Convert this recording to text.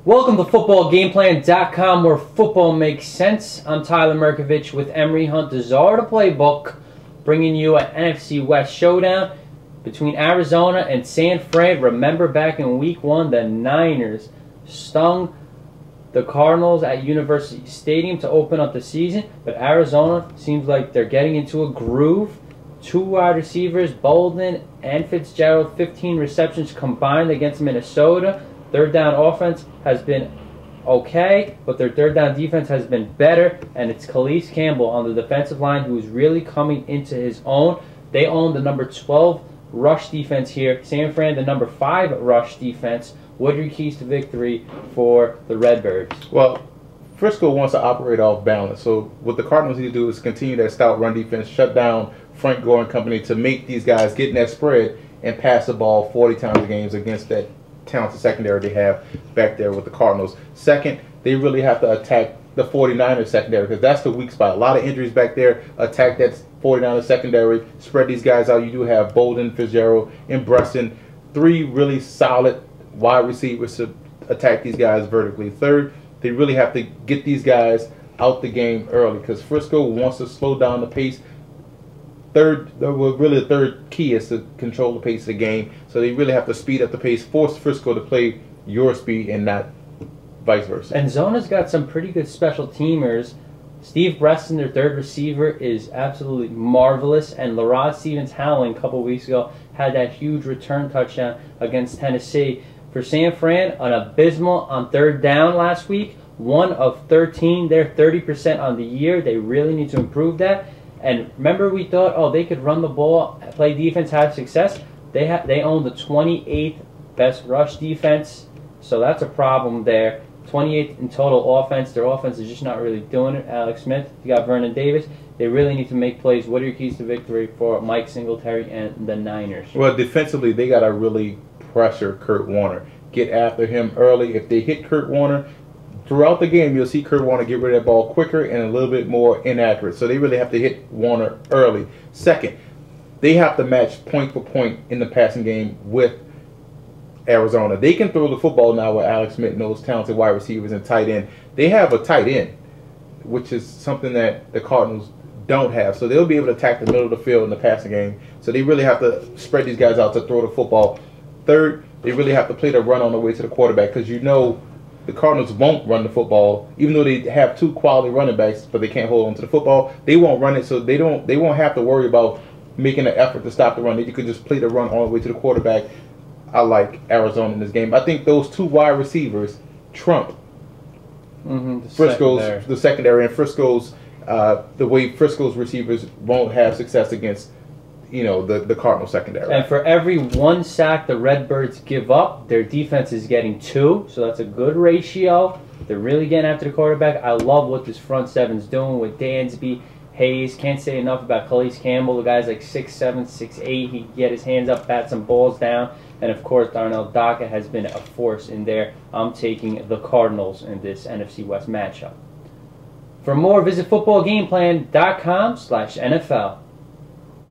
Welcome to FootballGamePlan.com, where football makes sense. I'm Tyler Merkovich with Emery Hunt, the czar of the playbook, bringing you an NFC West showdown between Arizona and San Fran. Remember, back in Week 1, the Niners stung the Cardinals at University Stadium to open up the season, but Arizona seems like they're getting into a groove. Two wide receivers, Bolden and Fitzgerald, 15 receptions combined against Minnesota. Third down offense has been okay, but their third down defense has been better, and it's Calais Campbell on the defensive line who is really coming into his own. They own the number 12 rush defense here. San Fran, the number 5 rush defense. What are your keys to victory for the Redbirds? Well, Frisco wants to operate off balance. So what the Cardinals need to do is continue that stout run defense, shut down Frank Gore and company to make these guys get in that spread and pass the ball 40 times a game against that talented secondary they have back there with the Cardinals. Second, they really have to attack the 49ers secondary because that's the weak spot. A lot of injuries back there. Attack that 49ers secondary. Spread these guys out. You do have Bolden, Fitzgerald, and Breston. 3 really solid wide receivers to attack these guys vertically. Third, they really have to get these guys out the game early because Frisco wants to slow down the pace. The third key is to control the pace of the game. So they really have to speed up the pace, force Frisco to play your speed and not vice versa. And Zona's got some pretty good special teamers. Steve Breston, their third receiver, is absolutely marvelous. And Larod Stevens-Howling, a couple weeks ago, had that huge return touchdown against Tennessee. For San Fran, an abysmal on third down last week. 1 of 13. They're 30% on the year. They really need to improve that. And remember, we thought, oh, they could run the ball, play defense, have success. They own the 28th best rush defense, so that's a problem there. 28th in total offense. Their offense is just not really doing it. Alex Smith, you got Vernon Davis. They really need to make plays. What are your keys to victory for Mike Singletary and the Niners? Well, defensively, they got to really pressure Kurt Warner. Get after him early. If they hit Kurt Warner, throughout the game, you'll see Kurt Warner get rid of that ball quicker and a little bit more inaccurate. So they really have to hit Warner early. Second, they have to match point for point in the passing game with Arizona. They can throw the football now with Alex Smith and those talented wide receivers and tight end. They have a tight end, which is something that the Cardinals don't have. So they'll be able to attack the middle of the field in the passing game. So they really have to spread these guys out to throw the football. Third, they really have to play the run on the way to the quarterback because you know the Cardinals won't run the football, even though they have 2 quality running backs, but they can't hold on to the football. They won't run it, so they won't have to worry about making an effort to stop the run. They could just play the run all the way to the quarterback. I like Arizona in this game. I think those 2 wide receivers trump the secondary, and Frisco's the way Frisco's receivers won't have success against the Cardinal secondary. And for every 1 sack the Redbirds give up, their defense is getting 2, so that's a good ratio. They're really getting after the quarterback. I love what this front seven's doing with Dansby, Hayes. Can't say enough about Calais Campbell. The guy's like 6'7", 6'8". He can get his hands up, bat some balls down. And, of course, Darnell Dockett has been a force in there. I'm taking the Cardinals in this NFC West matchup. For more, visit footballgameplan.com/NFL.